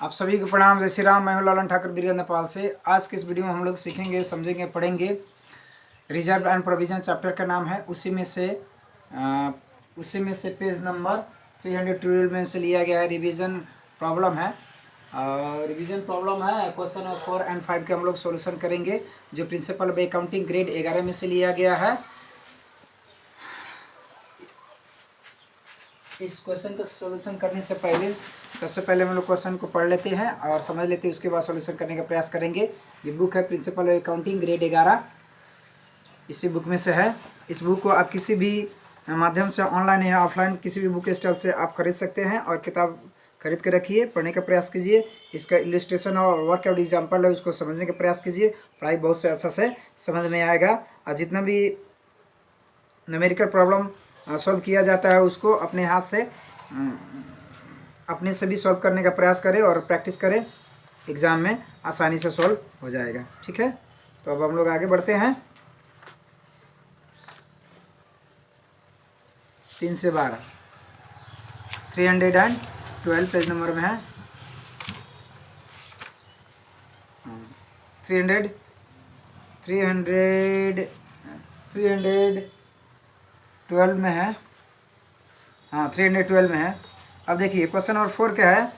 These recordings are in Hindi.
आप सभी को प्रणाम। जय श्री राम। मैं हूं लालन ठाकुर बीरगंज नेपाल से। आज के इस वीडियो में हम लोग सीखेंगे, समझेंगे, पढ़ेंगे। रिजर्व एंड प्रोविजन चैप्टर का नाम है। उसी में से पेज नंबर 312 में से लिया गया है। रिवीजन प्रॉब्लम है और रिवीजन प्रॉब्लम है। क्वेश्चन नंबर 4 और 5 के हम लोग सोल्यूशन करेंगे, जो प्रिंसिपल ऑफ अकाउंटिंग ग्रेड 11 में से लिया गया है। इस क्वेश्चन का सोल्यूशन करने से पहले सबसे पहले हम लोग क्वेश्चन को पढ़ लेते हैं और समझ लेते हैं, उसके बाद सोल्यूशन करने का प्रयास करेंगे। ये बुक है प्रिंसिपल ऑफ अकाउंटिंग ग्रेड 11, इसी बुक में से है। इस बुक को आप किसी भी माध्यम से, ऑनलाइन या ऑफलाइन, किसी भी बुक स्टॉल से आप खरीद सकते हैं और किताब खरीद के रखिए, पढ़ने का प्रयास कीजिए। इसका इलस्ट्रेशन और वर्कआउट एग्जाम्पल है, उसको समझने का प्रयास कीजिए। पढ़ाई बहुत से अच्छा से समझ में आएगा और जितना भी न्यूमेरिकल प्रॉब्लम सॉल्व किया जाता है उसको अपने हाथ से अपने से भी सॉल्व करने का प्रयास करें और प्रैक्टिस करें। एग्ज़ाम में आसानी से सॉल्व हो जाएगा। ठीक है, तो अब हम लोग आगे बढ़ते हैं। 3 से 12 312 पेज नंबर में है। 312 में है। हाँ, 312 में है। अब देखिए क्वेश्चन नंबर 4 क्या है।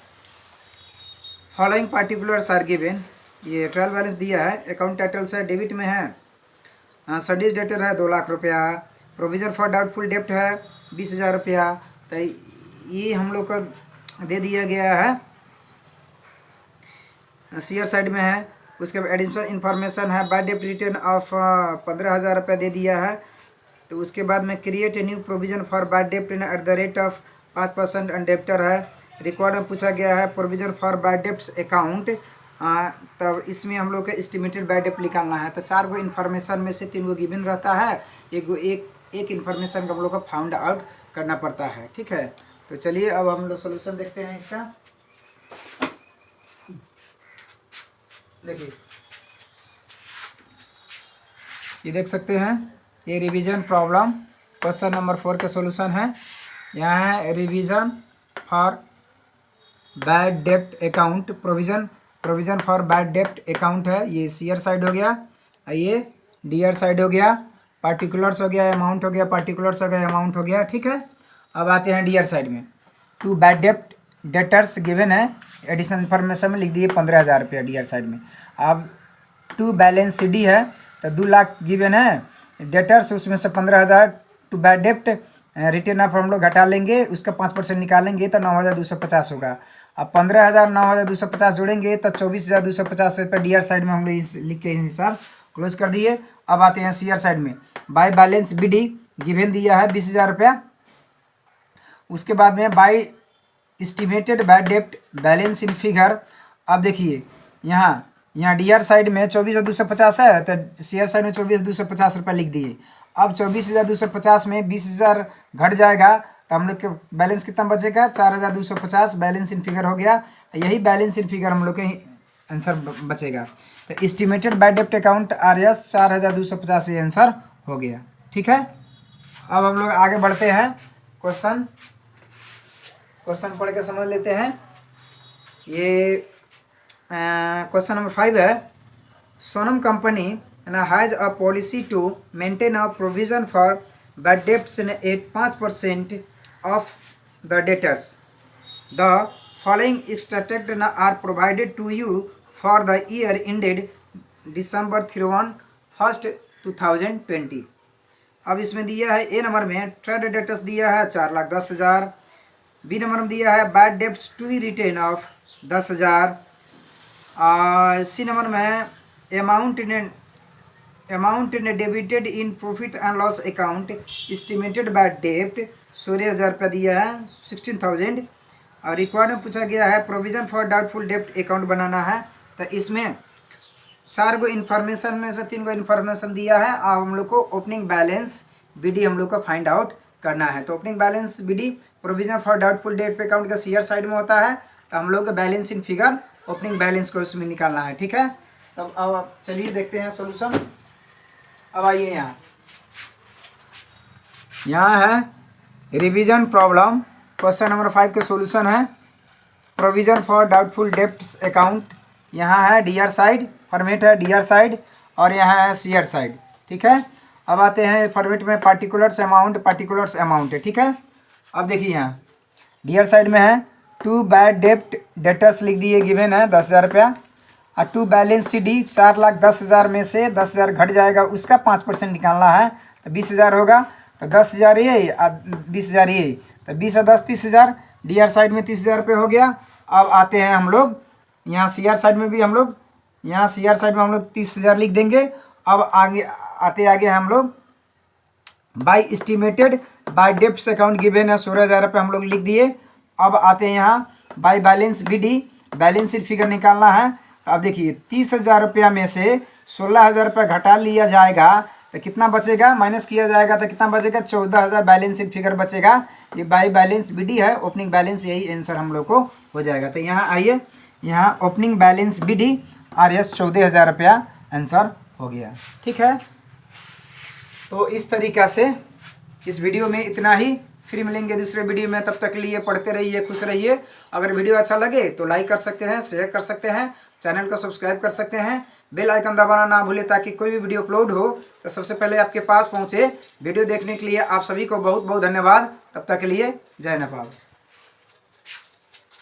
Following particulars are given. ये ट्रायल बैलेंस दिया है। अकाउंट टाइटल्स है, डेबिट में है। सर्विस डेटर है 2 लाख रुपया। प्रोविजन फॉर डाउटफुल डेप्ट है 20,000 रुपया। तो ये हम लोग को दे दिया गया है, शेयर साइड में है। उसके बाद एडिशनल इन्फॉर्मेशन है, बाय डेप्ट रिटर्न ऑफ 15,000 रुपया दे दिया है। तो उसके बाद में create a new provision for bad डेप्ट at the rate of 5% on debtor है। रिकॉर्ड में पूछा गया है प्रोविजन फॉर बाय डेप्ट अकाउंट। तब इसमें हम लोग को एस्टिमेटेड बाय डेप्ट निकालना है। तो 4 गो इन्फॉर्मेशन में से 3 गो गिवन रहता है, एक इन्फॉर्मेशन का हम लोग को फाउंड आउट करना पड़ता है। ठीक है, तो चलिए अब हम लोग सोल्यूशन देखते हैं इसका। देखिए, ये देख सकते हैं, ये रिवीजन प्रॉब्लम क्वेश्चन नंबर 4 का सोल्यूशन है। यहाँ है रिवीजन फॉर बैड डेप्ट अकाउंट, प्रोविजन फॉर बैड डेप्ट अकाउंट है। ये सीयर साइड हो गया, ये डीआर साइड हो गया, पार्टिकुलर्स हो गया, अमाउंट हो गया, पार्टिकुलर्स हो गया, अमाउंट हो गया। ठीक है, अब आते हैं डीआर साइड में। 2 बैड डेप्ट डेटर्स गिवन है, एडिशनल इन्फॉर्मेशन में लिख दिए 15,000 रुपया डीआर साइड में। अब 2 बैलेंस सी डी है, तो 2 लाख गिवन है डेटर्स, उसमें से 15,000 टू बैड डेप्ट रिटर्न ऑफ हम लोग घटा लेंगे, उसका 5% निकालेंगे तो 9,250 होगा। अब 15,000 9,250 जोड़ेंगे तो 24,250 रुपये डी आर साइड में हम लोग लिख के हिसाब क्लोज कर दिए। अब आते हैं सी आर साइड में। By balance B D given दिया है 20,000 रुपया। उसके बाद में बाय एस्टिमेटेड बाय डेप्ट बैलेंस इन फिगर। अब देखिए यहाँ डी आर साइड में 24,250 है, तो सी आर साइड में 24,250 रुपये लिख दिए। अब 24,250 में 20,000 घट जाएगा तो हम लोग के बैलेंस कितना बचेगा, 4,250 बैलेंस इन फिगर हो गया। यही बैलेंस इन फिगर हम लोग के आंसर बचेगा। तो एस्टिमेटेड बाय डेप्ट अकाउंट आर एस 4,250 ये आंसर हो गया। ठीक है, अब हम लोग आगे बढ़ते हैं। क्वेश्चन पढ़ के समझ लेते हैं। ये क्वेश्चन नंबर 5 है। Sonam company has a policy to maintain a provision for bad debts at 5% of the debtors. The following extract are provided to you for the year ended December 31, 2020। अब इसमें दिया है ए नंबर में ट्रेड डेटर्स दिया है 4,10,000। बी नंबर में दिया है bad debts to be written off 10,000। C number में है amount in debited in profit and loss account estimated bad डेप्ट 16,000 रुपया दिया है 16,000। और रिक्वायर्ड में पूछा गया है प्रोविजन फॉर डाउटफुल डेप्ट अकाउंट बनाना है। तो इसमें 4 गो इन्फॉर्मेशन में से 3 गो इन्फॉर्मेशन दिया है और हम लोग को ओपनिंग बैलेंस बी डी हम लोग को फाइंड आउट करना है। तो opening balance B D provision for doubtful डेप्ट अकाउंट का शेयर साइड में होता है, तो हम लोग का balancing figure opening balance को उसमें निकालना है। ठीक है, तब अब चलिए देखते हैं सॉल्यूशन। अब आइए यहाँ है रिवीजन प्रॉब्लम क्वेश्चन नंबर 5 के सॉल्यूशन है। Provision for doubtful debts account, यहाँ है डीआर साइड, फॉर्मेट है डीआर साइड, और यहाँ है सीआर साइड, ठीक है। अब आते हैं फॉर्मेट में पार्टिकुलर्स अमाउंट है, ठीक है। अब देखिए यहाँ डीआर साइड में है टू बैड डेप्ट डेटर्स लिख दिए, गिवन है 10,000 रुपया, और टू बैलेंस सी डी 4,10,000 में से 10,000 घट जाएगा, उसका 5% निकालना है, तो 20,000 होगा, तो 10,000 ये और 20,000 ये, तो 20 और 10 30,000, डीआर साइड में 30,000 रुपये हो गया। अब आते हैं हम लोग यहाँ सीआर साइड में भी हम लोग, यहाँ सीआर साइड में हम लोग 30,000 लिख देंगे। अब आगे हम लोग by estimated by debts account given है 16,000 रुपये हम लोग लिख दिए। अब आते हैं यहाँ by balance BD, balance sheet figure निकालना है। तो अब देखिए 30,000 रुपया में से 16,000 रुपया घटा लिया जाएगा तो कितना बचेगा, माइनस किया जाएगा तो कितना बचेगा, 14,000 बैलेंस शीट फिगर बचेगा। ये बाई बैलेंस बीडी है, ओपनिंग बैलेंस, यही आंसर हम लोग को हो जाएगा। तो यहाँ आइए, यहाँ ओपनिंग बैलेंस बीडी और यस 14,000 रुपया आंसर हो गया, ठीक है। तो इस तरीक़ा से इस वीडियो में इतना ही, फिर मिलेंगे दूसरे वीडियो में। तब तक के लिए पढ़ते रहिए, खुश रहिए। अगर वीडियो अच्छा लगे तो लाइक कर सकते हैं, शेयर कर सकते हैं, चैनल को सब्सक्राइब कर सकते हैं, बेल आइकन दबाना ना भूलें ताकि कोई भी वीडियो अपलोड हो तो सबसे पहले आपके पास पहुंचे। वीडियो देखने के लिए आप सभी को बहुत बहुत धन्यवाद। तब तक के लिए जय नेपाल।